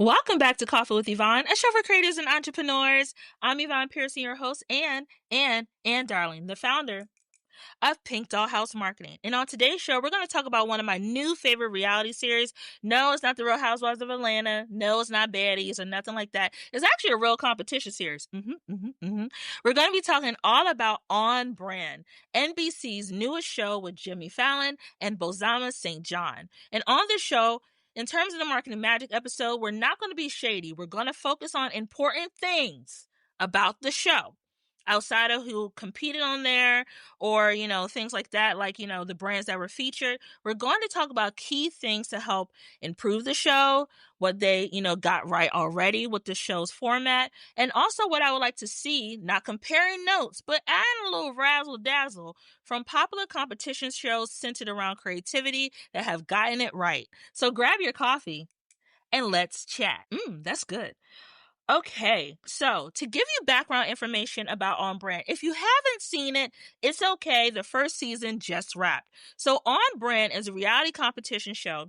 Welcome back to Coffee with Yvonne, a show for creators and entrepreneurs. I'm Yvonne Pearson, your host, and Darling, the founder of Pink Doll House Marketing. And on today's show, we're going to talk about one of my new favorite reality series. No, it's not The Real Housewives of Atlanta. No, it's not Baddies or nothing like that. It's actually a real competition series. We're going to be talking all about On Brand, NBC's newest show with Jimmy Fallon and Bozama Saint John. And on this show, in terms of the Marketing Magic episode, we're not going to be shady. We're going to focus on important things about the show outside of who competed on there or, things like that, like, the brands that were featured. We're going to talk about key things to help improve the show, what they, got right already with the show's format, and also what I would like to see, not comparing notes, but adding a little razzle dazzle from popular competition shows centered around creativity that have gotten it right. So grab your coffee and let's chat. That's good. Okay, so to give you background information about On Brand, if you haven't seen it, it's okay. The first season just wrapped. So On Brand is a reality competition show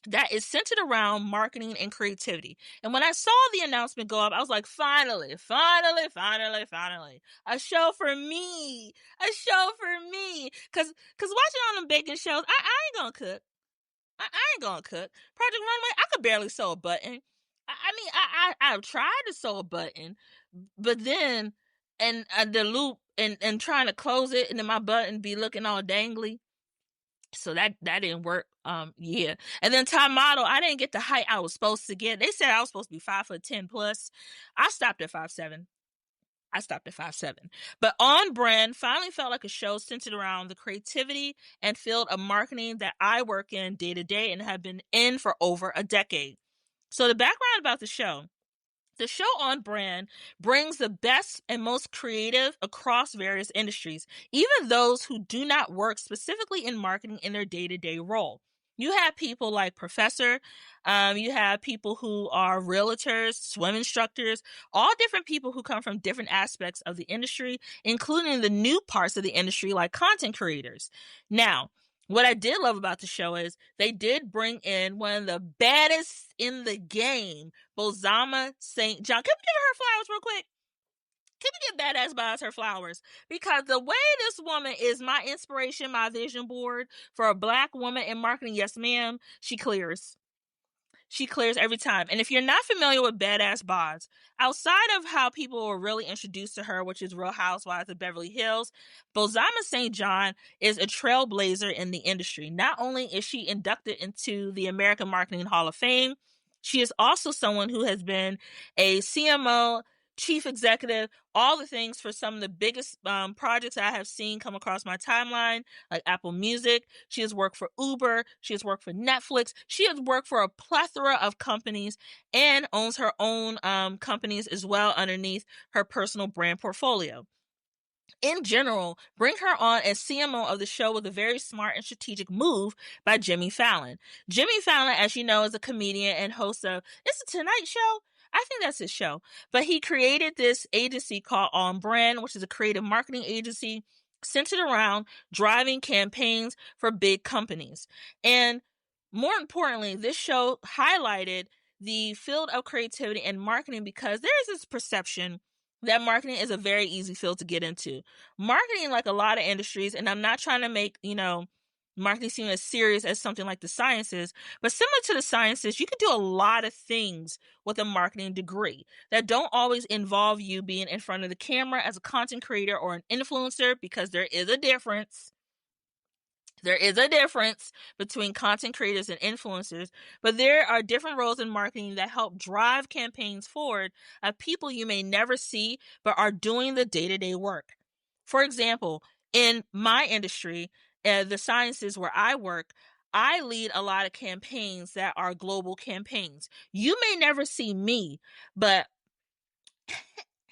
that is centered around marketing and creativity. And when I saw the announcement go up, I was like, finally, a show for me, Cause watching on them baking shows, I ain't gonna cook. I ain't gonna cook. Project Runway, I could barely sew a button. I've tried to sew a button, but then and the loop and trying to close it, and then my button be looking all dangly. So that didn't work. Yeah. And then top model, I didn't get the height I was supposed to get. They said I was supposed to be 5'10" plus. I stopped at 5'7". But On Brand finally felt like a show centered around the creativity and field of marketing that I work in day to day and have been in for over a decade. So the background about the show On Brand brings the best and most creative across various industries, even those who do not work specifically in marketing in their day-to-day role. You have people like Professor, you have people who are realtors, swim instructors, all different people who come from different aspects of the industry, including the new parts of the industry like content creators. Now, what I did love about the show is they did bring in one of the baddest in the game, Bozoma Saint John. Can we give her flowers real quick? Can we give Badass Boz her flowers? Because the way this woman is my inspiration, my vision board for a Black woman in marketing, yes ma'am, she clears. She clears every time. And if you're not familiar with Badass Boz, outside of how people were really introduced to her, which is Real Housewives of Beverly Hills, Bozoma Saint John is a trailblazer in the industry. Not only is she inducted into the American Marketing Hall of Fame, she is also someone who has been a CMO, chief executive, all the things for some of the biggest projects I have seen come across my timeline, like Apple Music. She has worked for Uber. She has worked for Netflix. She has worked for a plethora of companies and owns her own companies as well underneath her personal brand portfolio. In general, bring her on as CMO of the show was a very smart and strategic move by Jimmy Fallon. Jimmy Fallon, as you know, is a comedian and host of It's a Tonight Show. I think that's his show. But he created this agency called On Brand, which is a creative marketing agency centered around driving campaigns for big companies. And more importantly, this show highlighted the field of creativity and marketing because there is this perception that marketing is a very easy field to get into. Marketing, like a lot of industries, and I'm not trying to make, marketing seem as serious as something like the sciences, but similar to the sciences, you can do a lot of things with a marketing degree that don't always involve you being in front of the camera as a content creator or an influencer, because there is a difference. There is a difference between content creators and influencers, but there are different roles in marketing that help drive campaigns forward of people you may never see but are doing the day-to-day work. For example, in my industry, the sciences where I work, I lead a lot of campaigns that are global campaigns. You may never see me, but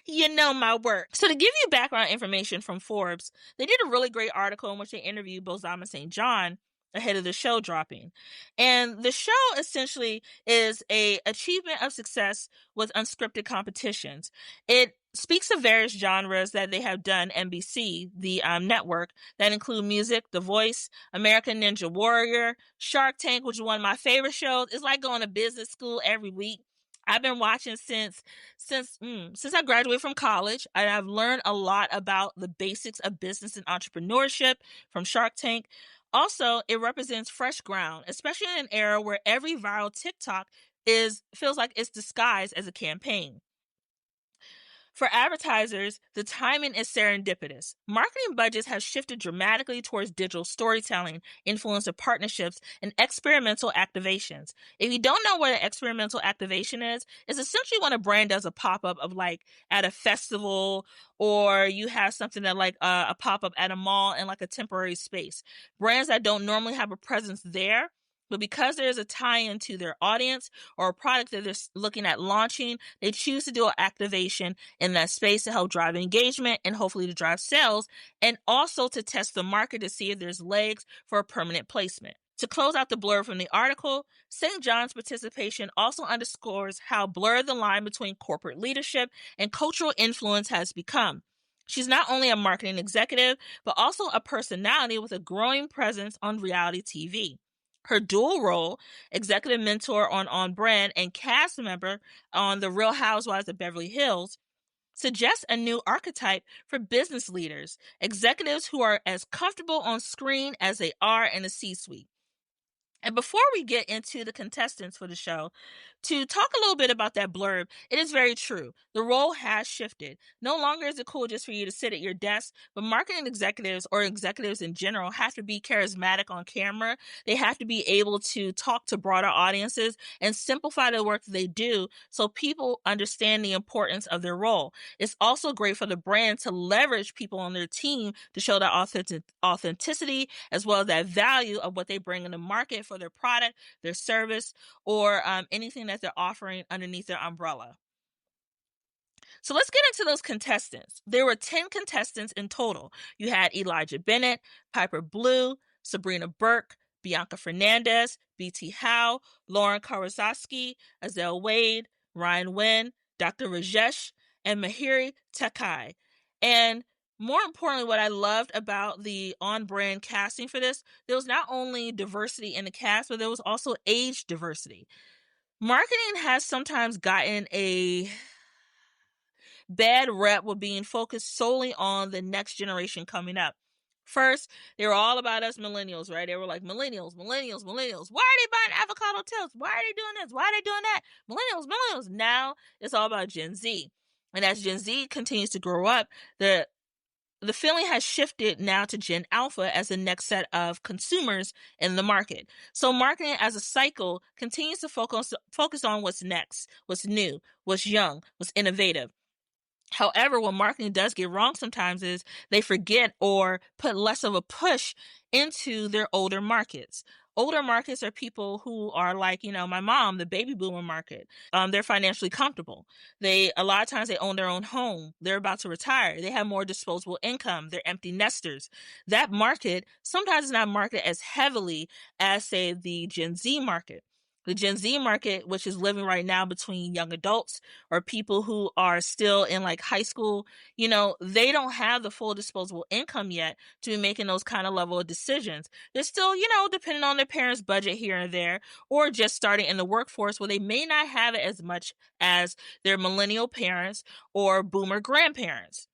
you know my work. So to give you background information from Forbes, they did a really great article in which they interviewed Bozoma Saint John ahead of the show dropping. And the show essentially is a achievement of success with unscripted competitions. It speaks of various genres that they have done, NBC, the network, that include music, The Voice, American Ninja Warrior, Shark Tank, which is one of my favorite shows. It's like going to business school every week. I've been watching since I graduated from college, and I've learned a lot about the basics of business and entrepreneurship from Shark Tank. Also, it represents fresh ground, especially in an era where every viral TikTok feels like it's disguised as a campaign. For advertisers, the timing is serendipitous. Marketing budgets have shifted dramatically towards digital storytelling, influencer partnerships, and experimental activations. If you don't know what an experimental activation is, it's essentially when a brand does a pop-up of like at a festival, or you have something that like a pop-up at a mall in like a temporary space. Brands that don't normally have a presence there, but because there's a tie-in to their audience or a product that they're looking at launching, they choose to do an activation in that space to help drive engagement and hopefully to drive sales, and also to test the market to see if there's legs for a permanent placement. To close out the blurb from the article, St. John's participation also underscores how blurred the line between corporate leadership and cultural influence has become. She's not only a marketing executive, but also a personality with a growing presence on reality TV. Her dual role, executive mentor on Brand and cast member on The Real Housewives of Beverly Hills, suggests a new archetype for business leaders, executives who are as comfortable on screen as they are in the C-suite. And before we get into the contestants for the show, to talk a little bit about that blurb, it is very true. The role has shifted. No longer is it cool just for you to sit at your desk, but marketing executives or executives in general have to be charismatic on camera. They have to be able to talk to broader audiences and simplify the work that they do so people understand the importance of their role. It's also great for the brand to leverage people on their team to show that authenticity as well as that value of what they bring in the market for their product, their service, or anything that they're offering underneath their umbrella. So let's get into those contestants. There were 10 contestants in total. You had Elijah Bennett, Piper Blue, Sabrina Burke, Bianca Fernandez, BT Howe, Lauren Kawasaki, Azelle Wade, Ryan Wynn, Dr. Rajesh, and Mahiri Takai. And more importantly, what I loved about the on-brand casting for this, there was not only diversity in the cast, but there was also age diversity. Marketing has sometimes gotten a bad rep with being focused solely on the next generation coming up. First, they were all about us millennials, right? They were like, millennials. Why are they buying avocado toast? Why are they doing this? Why are they doing that? Millennials. Now it's all about Gen Z. And as Gen Z continues to grow up, the feeling has shifted now to Gen Alpha as the next set of consumers in the market. So marketing as a cycle continues to focus on what's next, what's new, what's young, what's innovative. However, what marketing does get wrong sometimes is they forget or put less of a push into their older markets. Older markets are people who are like, my mom, the baby boomer market. They're financially comfortable. A lot of times they own their own home. They're about to retire. They have more disposable income. They're empty nesters. That market sometimes is not marketed as heavily as, say, the Gen Z market. The Gen Z market, which is living right now between young adults or people who are still in like high school, they don't have the full disposable income yet to be making those kind of level of decisions. They're still, depending on their parents' budget here and there, or just starting in the workforce where they may not have it as much as their millennial parents or boomer grandparents.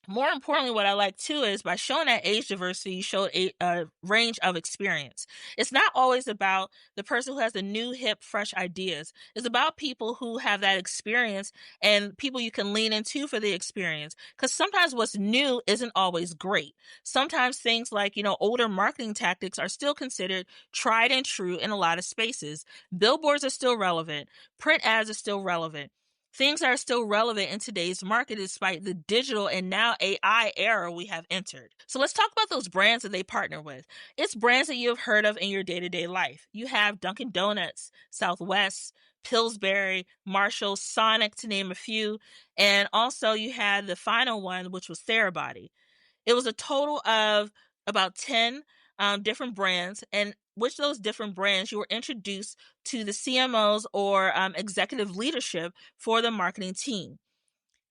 More importantly, what I like too is by showing that age diversity, you showed a range of experience. It's not always about the person who has the new, hip, fresh ideas. It's about people who have that experience and people you can lean into for the experience. Because sometimes what's new isn't always great. Sometimes things like, older marketing tactics are still considered tried and true in a lot of spaces. Billboards are still relevant. Print ads are still relevant. Things are still relevant in today's market despite the digital and now AI era we have entered. So let's talk about those brands that they partner with. It's brands that you have heard of in your day-to-day life. You have Dunkin' Donuts, Southwest, Pillsbury, Marshall, Sonic, to name a few. And also you had the final one, which was Therabody. It was a total of about 10 different brands, and which those different brands you were introduced to the CMOs or executive leadership for the marketing team.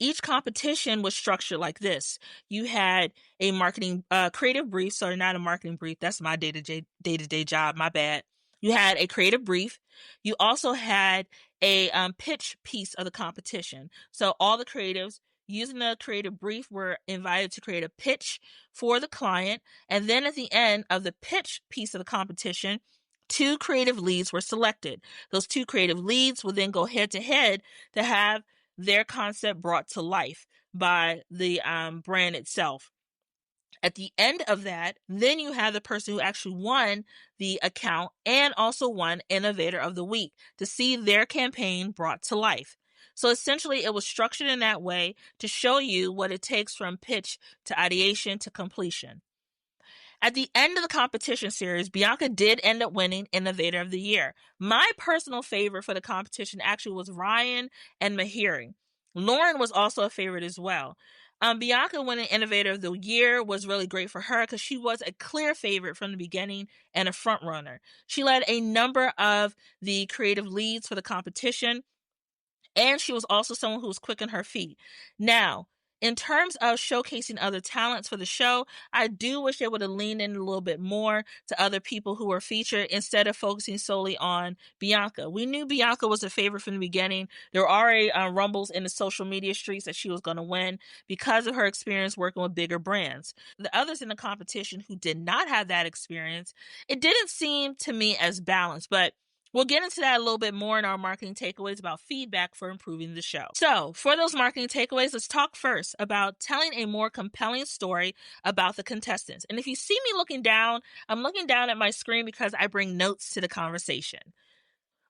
Each competition was structured like this. You had a marketing creative brief, sorry, not a marketing brief. That's my day-to-day job, my bad. You had a creative brief. You also had a pitch piece of the competition. So all the creatives using the creative brief were invited to create a pitch for the client. And then at the end of the pitch piece of the competition, 2 creative leads were selected. Those 2 creative leads would then go head to head to have their concept brought to life by the brand itself. At the end of that, then you have the person who actually won the account and also won Innovator of the Week to see their campaign brought to life. So essentially, it was structured in that way to show you what it takes from pitch to ideation to completion. At the end of the competition series, Bianca did end up winning Innovator of the Year. My personal favorite for the competition actually was Ryan and Mahiri. Lauren was also a favorite as well. Bianca winning Innovator of the Year was really great for her because she was a clear favorite from the beginning and a front runner. She led a number of the creative leads for the competition, and she was also someone who was quick on her feet. Now, in terms of showcasing other talents for the show, I do wish they would have leaned in a little bit more to other people who were featured instead of focusing solely on Bianca. We knew Bianca was a favorite from the beginning. There were already rumbles in the social media streets that she was going to win because of her experience working with bigger brands. The others in the competition who did not have that experience, it didn't seem to me as balanced, but we'll get into that a little bit more in our marketing takeaways about feedback for improving the show. So, for those marketing takeaways, let's talk first about telling a more compelling story about the contestants. And if you see me looking down, I'm looking down at my screen because I bring notes to the conversation.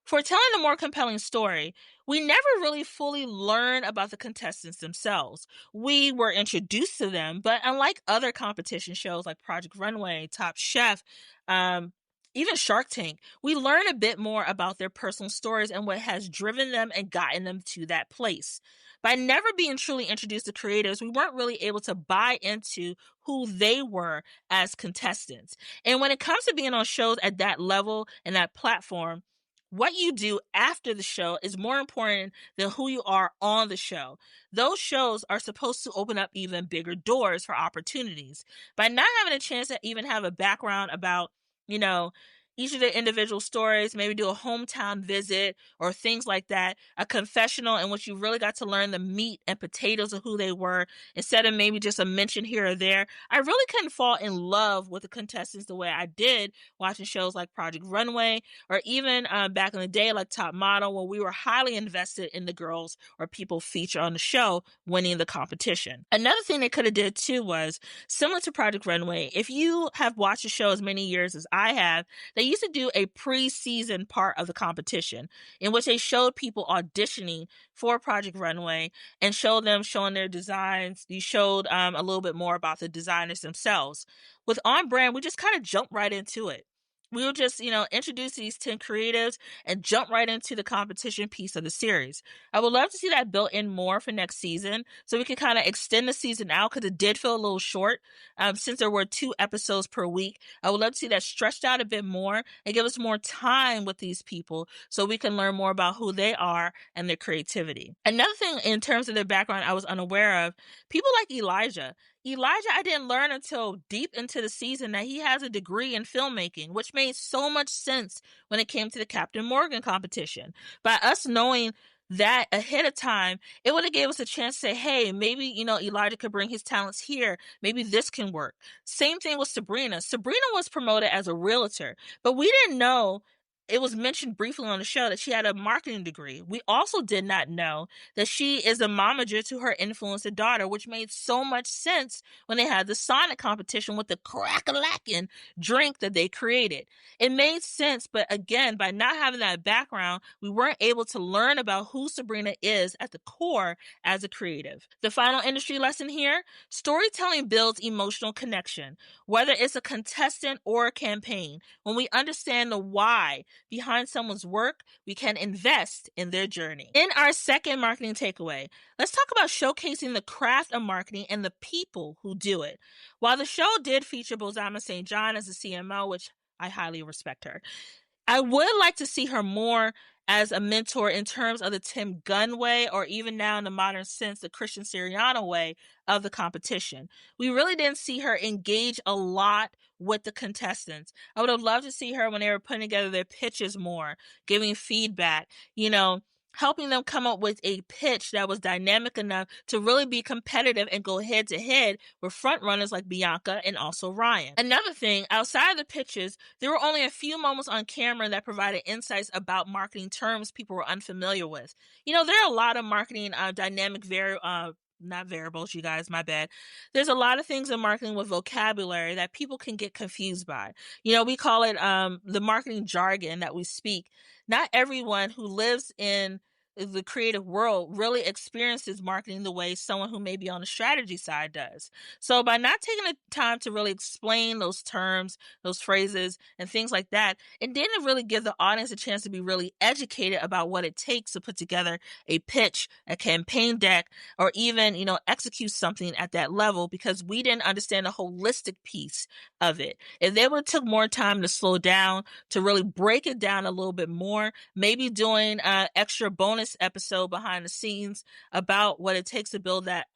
For telling a more compelling story, we never really fully learn about the contestants themselves. We were introduced to them, but unlike other competition shows like Project Runway, Top Chef, even Shark Tank, we learn a bit more about their personal stories and what has driven them and gotten them to that place. By never being truly introduced to creators, we weren't really able to buy into who they were as contestants. And when it comes to being on shows at that level and that platform, what you do after the show is more important than who you are on the show. Those shows are supposed to open up even bigger doors for opportunities. By not having a chance to even have a background about, each of their individual stories, maybe do a hometown visit or things like that, a confessional in which you really got to learn the meat and potatoes of who they were instead of maybe just a mention here or there. I really couldn't fall in love with the contestants the way I did watching shows like Project Runway or even back in the day like Top Model, where we were highly invested in the girls or people featured on the show winning the competition. Another thing they could have did too was, similar to Project Runway, if you have watched the show as many years as I have, they used to do a pre-season part of the competition in which they showed people auditioning for Project Runway and showing their designs. You showed a little bit more about the designers themselves. With On Brand, we just kind of jumped right into it. We will just, introduce these 10 creatives and jump right into the competition piece of the series. I would love to see that built in more for next season so we can kind of extend the season out because it did feel a little short since there were 2 episodes per week. I would love to see that stretched out a bit more and give us more time with these people so we can learn more about who they are and their creativity. Another thing in terms of their background I was unaware of, people like Elijah, I didn't learn until deep into the season that he has a degree in filmmaking, which made so much sense when it came to the Captain Morgan competition. By us knowing that ahead of time, it would have gave us a chance to say, hey, maybe, Elijah could bring his talents here. Maybe this can work. Same thing with Sabrina. Sabrina was promoted as a realtor, but we didn't know. It was mentioned briefly on the show that she had a marketing degree. We also did not know that she is a momager to her influencer daughter, which made so much sense when they had the Sonic competition with the crack-a-lackin' drink that they created. It made sense, but again, by not having that background, we weren't able to learn about who Sabrina is at the core as a creative. The final industry lesson here, storytelling builds emotional connection, whether it's a contestant or a campaign. When we understand the why behind someone's work, we can invest in their journey. In our second marketing takeaway, let's talk about showcasing the craft of marketing and the people who do it. While the show did feature Bozoma Saint John as a CMO, which I highly respect her, I would like to see her more as a mentor in terms of the Tim Gunn way, or even now in the modern sense, the Christian Siriano way of the competition. We really didn't see her engage a lot with the contestants. I would have loved to see her when they were putting together their pitches more, giving feedback, helping them come up with a pitch that was dynamic enough to really be competitive and go head to head with front runners like Bianca and also Ryan. Another thing, outside of the pitches, there were only a few moments on camera that provided insights about marketing terms people were unfamiliar with. There are a lot of marketing dynamic not variables, you guys, my bad. There's a lot of things in marketing with vocabulary that people can get confused by. We call it the marketing jargon that we speak. Not everyone who lives in the creative world really experiences marketing the way someone who may be on the strategy side does. So by not taking the time to really explain those terms, those phrases, and things like that, it didn't really give the audience a chance to be really educated about what it takes to put together a pitch, a campaign deck, or even, execute something at that level, because we didn't understand the holistic piece of it. If they would have took more time to slow down, to really break it down a little bit more, maybe doing an extra bonus episode behind the scenes about what it takes to build that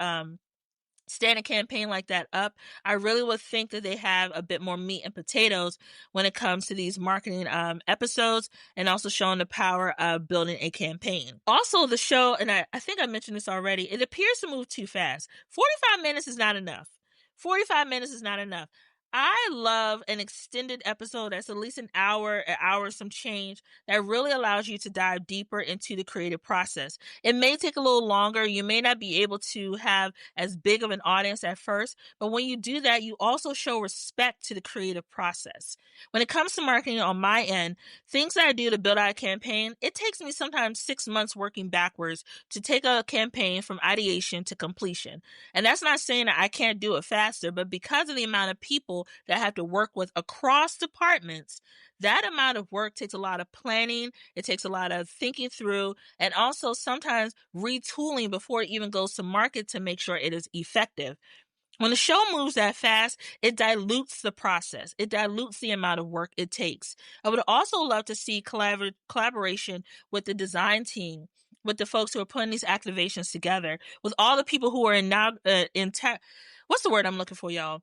standing campaign like that up, I really would think that they have a bit more meat and potatoes when it comes to these marketing episodes, and also showing the power of building a campaign. Also, the show, and I think I mentioned this already, it appears to move too fast. 45 minutes is not enough. 45 minutes is not enough. I love an extended episode that's at least an hour some change, that really allows you to dive deeper into the creative process. It may take a little longer. You may not be able to have as big of an audience at first, but when you do that, you also show respect to the creative process. When it comes to marketing on my end, things that I do to build out a campaign, it takes me sometimes 6 months working backwards to take a campaign from ideation to completion. And that's not saying that I can't do it faster, but because of the amount of people that I have to work with across departments, that amount of work takes a lot of planning. It takes a lot of thinking through, and also sometimes retooling before it even goes to market to make sure it is effective. When the show moves that fast, it dilutes the process. It dilutes the amount of work it takes. I would also love to see collaboration with the design team, with the folks who are putting these activations together, with all the people who are what's the word I'm looking for, y'all?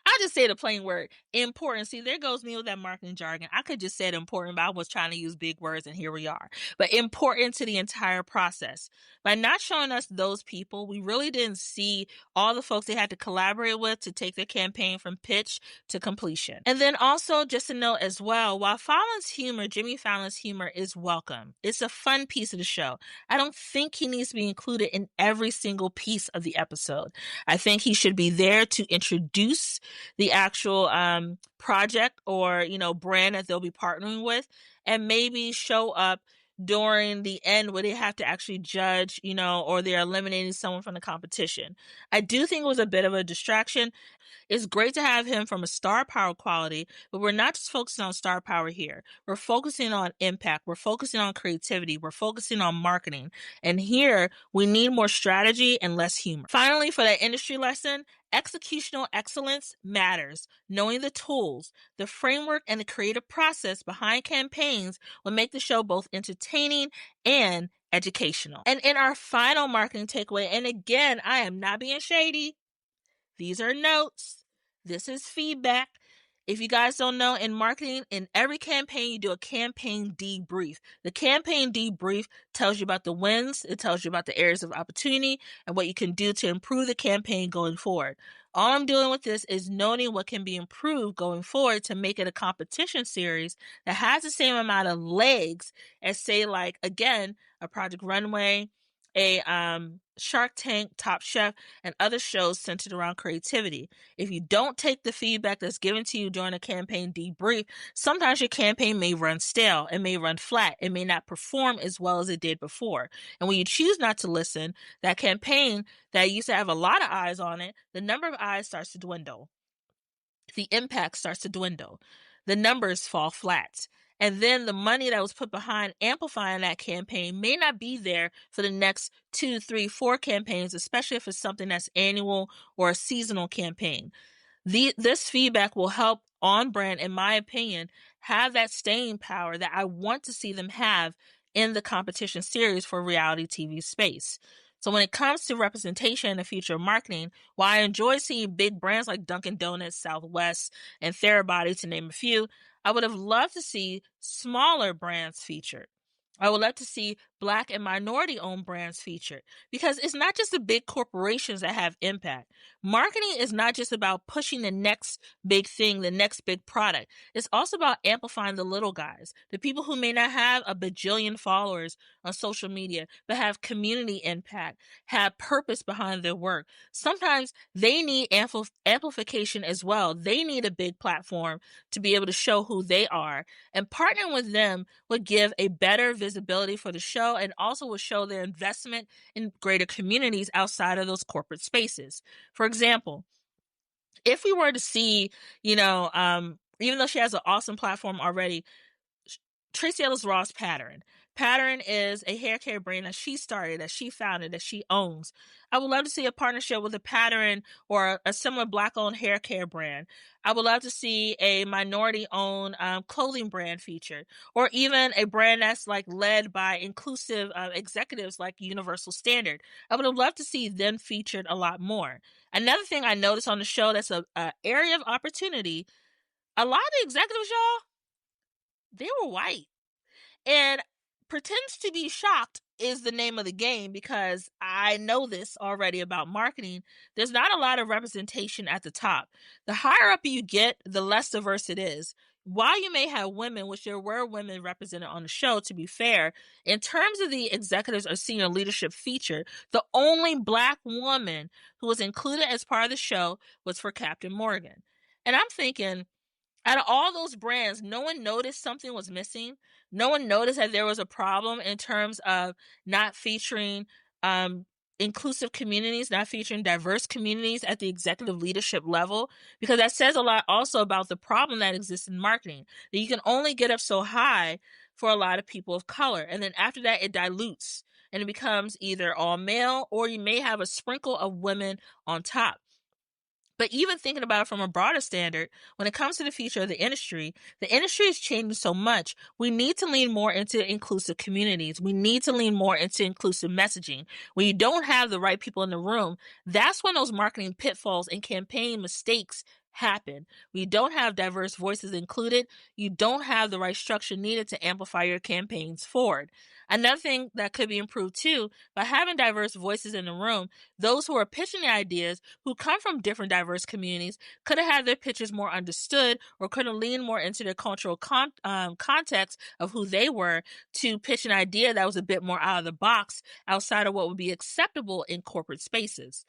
I'll just say the plain word, important. See, there goes me with that marketing jargon. I could just say it important, but I was trying to use big words, and here we are. But important to the entire process. By not showing us those people, we really didn't see all the folks they had to collaborate with to take their campaign from pitch to completion. And then also, just to note as well, while Jimmy Fallon's humor is welcome, it's a fun piece of the show, I don't think he needs to be included in every single piece of the episode. I think he should be there to introduce the actual project or brand that they'll be partnering with, and maybe show up during the end where they have to actually judge, or they're eliminating someone from the competition. I do think it was a bit of a distraction. It's great to have him from a star power quality, but we're not just focusing on star power here. We're focusing on impact. We're focusing on creativity. We're focusing on marketing. And here, we need more strategy and less humor. Finally, for that industry lesson, executional excellence matters. Knowing the tools, the framework, and the creative process behind campaigns will make the show both entertaining and educational. And in our final marketing takeaway, and again, I am not being shady, these are notes. This is feedback. If you guys don't know, in marketing, in every campaign, you do a campaign debrief. The campaign debrief tells you about the wins, it tells you about the areas of opportunity, and what you can do to improve the campaign going forward. All I'm doing with this is noting what can be improved going forward to make it a competition series that has the same amount of legs as, say, like, again, a Project Runway, a Shark Tank, Top Chef, and other shows centered around creativity. If you don't take the feedback that's given to you during a campaign debrief, sometimes your campaign may run stale, it may run flat, it may not perform as well as it did before. And when you choose not to listen, that campaign that used to have a lot of eyes on it, the number of eyes starts to dwindle. The impact starts to dwindle. The numbers fall flat. And then the money that was put behind amplifying that campaign may not be there for the next 2, 3, 4 campaigns, especially if it's something that's annual or a seasonal campaign. This feedback will help OnBrand, in my opinion, have that staying power that I want to see them have in the competition series for reality TV space. So when it comes to representation in the future of marketing, while I enjoy seeing big brands like Dunkin' Donuts, Southwest, and Therabody, to name a few, I would have loved to see smaller brands featured. I would love to see Black and minority-owned brands featured, because it's not just the big corporations that have impact. Marketing is not just about pushing the next big thing, the next big product. It's also about amplifying the little guys, the people who may not have a bajillion followers on social media, but have community impact, have purpose behind their work. Sometimes they need amplification as well. They need a big platform to be able to show who they are. And partnering with them would give a better visibility for the show, and also would show their investment in greater communities outside of those corporate spaces. For example, if we were to see, even though she has an awesome platform already, Tracee Ellis Ross Pattern. Pattern is a hair care brand that she started, that she founded, that she owns. I would love to see a partnership with a Pattern or a similar Black-owned hair care brand. I would love to see a minority-owned clothing brand featured, or even a brand that's like led by inclusive executives like Universal Standard. I would have loved to see them featured a lot more. Another thing I noticed on the show that's an area of opportunity, a lot of the executives, y'all, they were white. And pretends to be shocked is the name of the game, because I know this already about marketing. There's not a lot of representation at the top. The higher up you get, the less diverse it is. While you may have women, which there were women represented on the show, to be fair, in terms of the executives or senior leadership featured, the only Black woman who was included as part of the show was for Captain Morgan. And I'm thinking, out of all those brands, no one noticed something was missing. No one noticed that there was a problem in terms of not featuring inclusive communities, not featuring diverse communities at the executive leadership level, because that says a lot also about the problem that exists in marketing, that you can only get up so high for a lot of people of color. And then after that, it dilutes and it becomes either all male, or you may have a sprinkle of women on top. But even thinking about it from a broader standard, when it comes to the future of the industry is changing so much. We need to lean more into inclusive communities. We need to lean more into inclusive messaging. When you don't have the right people in the room, that's when those marketing pitfalls and campaign mistakes happen. When you don't have diverse voices included, you don't have the right structure needed to amplify your campaigns forward. Another thing that could be improved too, by having diverse voices in the room, those who are pitching the ideas, who come from different diverse communities, could have had their pitches more understood, or could have leaned more into their cultural context of who they were, to pitch an idea that was a bit more out of the box, outside of what would be acceptable in corporate spaces.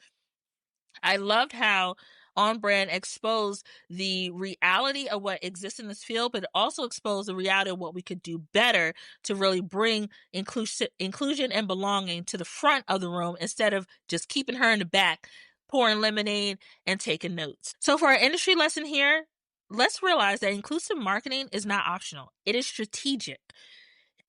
I loved how On-Brand exposed the reality of what exists in this field, but it also exposed the reality of what we could do better to really bring inclusion and belonging to the front of the room, instead of just keeping her in the back, pouring lemonade and taking notes. So for our industry lesson here, let's realize that inclusive marketing is not optional. It is strategic.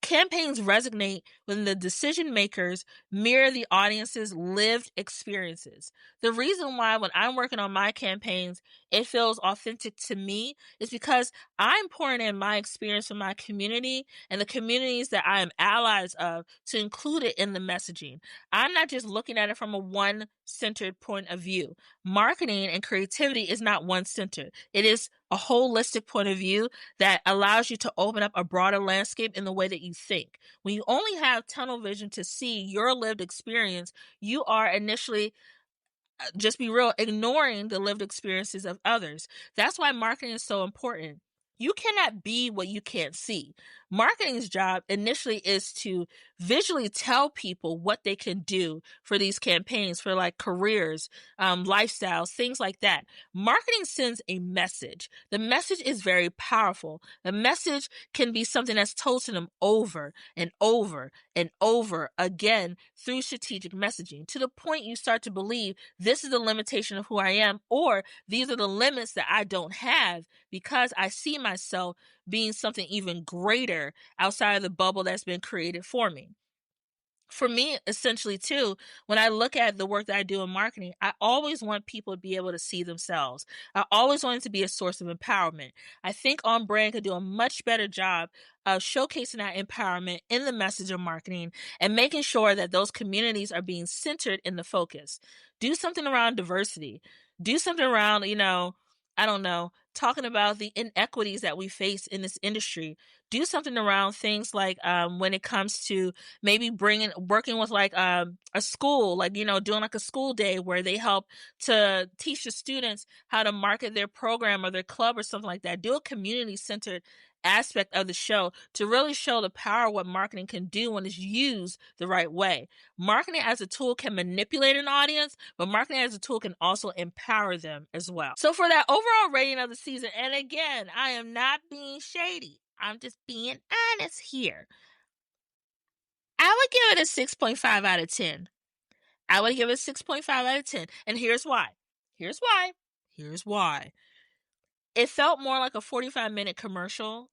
Campaigns resonate when the decision makers mirror the audience's lived experiences. The reason why when I'm working on my campaigns, it feels authentic to me is because I'm pouring in my experience from my community and the communities that I am allies of to include it in the messaging. I'm not just looking at it from a one-centered point of view. Marketing and creativity is not one-centered. It is a holistic point of view that allows you to open up a broader landscape in the way that you think. When you only have tunnel vision to see your lived experience, you are initially, just be real, ignoring the lived experiences of others. That's why marketing is so important. You cannot be what you can't see. Marketing's job initially is to visually tell people what they can do for these campaigns, for like careers, lifestyles, things like that. Marketing sends a message. The message is very powerful. The message can be something that's told to them over and over and over again through strategic messaging, to the point you start to believe this is the limitation of who I am, or these are the limits that I don't have, because I see myself being something even greater outside of the bubble that's been created for me. For me, essentially, too, when I look at the work that I do in marketing, I always want people to be able to see themselves. I always want it to be a source of empowerment. I think On-Brand could do a much better job of showcasing that empowerment in the message of marketing and making sure that those communities are being centered in the focus. Do something around diversity. Do something around, I don't know, talking about the inequities that we face in this industry. Do something around things like when it comes to maybe working with like a school, like, doing like a school day where they help to teach the students how to market their program or their club or something like that. Do a community-centered aspect of the show to really show the power of what marketing can do when it's used the right way. Marketing as a tool can manipulate an audience, but marketing as a tool can also empower them as well. So for that overall rating of the season, and again, I am not being shady, I'm just being honest here, I would give it a 6.5 out of 10. I would give it a 6.5 out of 10. And here's why. It felt more like a 45-minute commercial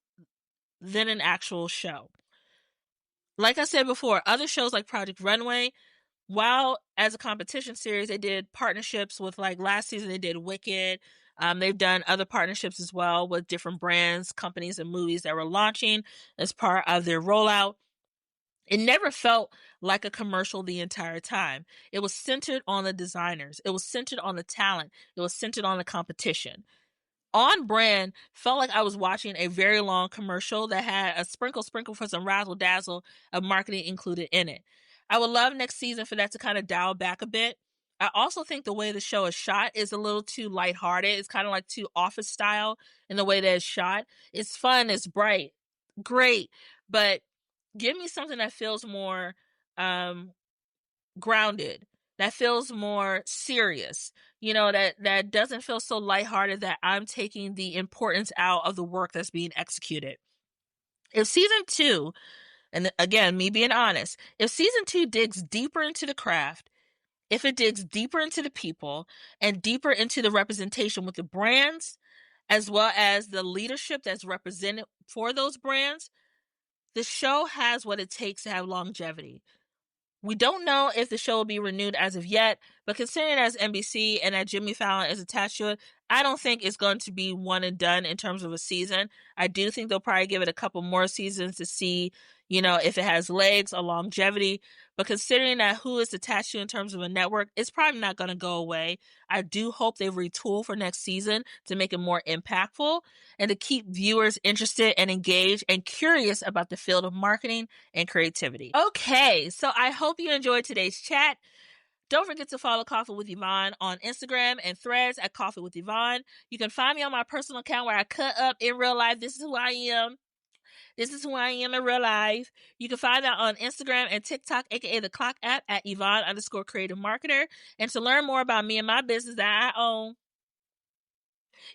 than an actual show. Like I said before, other shows like Project Runway, while as a competition series, they did partnerships with, like last season, they did Wicked. They've done other partnerships as well with different brands, companies, and movies that were launching as part of their rollout. It never felt like a commercial the entire time. It was centered on the designers. It was centered on the talent. It was centered on the competition. On Brand felt like I was watching a very long commercial that had a sprinkle for some razzle dazzle of marketing included in it. I would love next season for that to kind of dial back a bit. I also think the way the show is shot is a little too lighthearted. It's kind of like too Office style in the way that it's shot. It's fun, it's bright, great, but give me something that feels more grounded, that feels more serious, that doesn't feel so lighthearted that I'm taking the importance out of the work that's being executed. If season 2, and again, me being honest, if season 2 digs deeper into the craft, if it digs deeper into the people and deeper into the representation with the brands, as well as the leadership that's represented for those brands, the show has what it takes to have longevity. We don't know if the show will be renewed as of yet, but considering as NBC and that Jimmy Fallon is attached to it, I don't think it's going to be one and done in terms of a season. I do think they'll probably give it a couple more seasons to see, if it has legs or longevity. But considering that who it's attached to in terms of a network, it's probably not going to go away. I do hope they retool for next season to make it more impactful and to keep viewers interested and engaged and curious about the field of marketing and creativity. Okay, so I hope you enjoyed today's chat. Don't forget to follow Coffee with Yvonne on Instagram and Threads at Coffee with Yvonne. You can find me on my personal account where I cut up in real life. This is who I am. This is who I am in real life. You can find that on Instagram and TikTok, aka the Clock app, at Yvonne_creative marketer. And to learn more about me and my business that I own,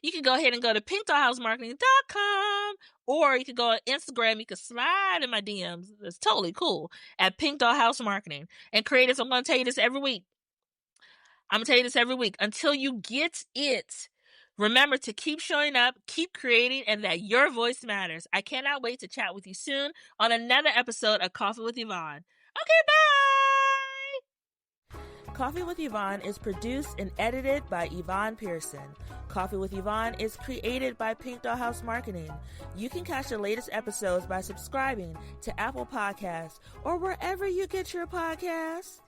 you can go ahead and go to pinkdollhousemarketing.com, or you can go on Instagram. You can slide in my DMs. It's totally cool at pinkdollhousemarketing. And creators, I'm going to tell you this every week. Until you get it. Remember to keep showing up, keep creating, and that your voice matters. I cannot wait to chat with you soon on another episode of Coffee with Yvonne. Okay, bye! Coffee with Yvonne is produced and edited by Yvonne Pearson. Coffee with Yvonne is created by Pink Doll House Marketing. You can catch the latest episodes by subscribing to Apple Podcasts or wherever you get your podcasts.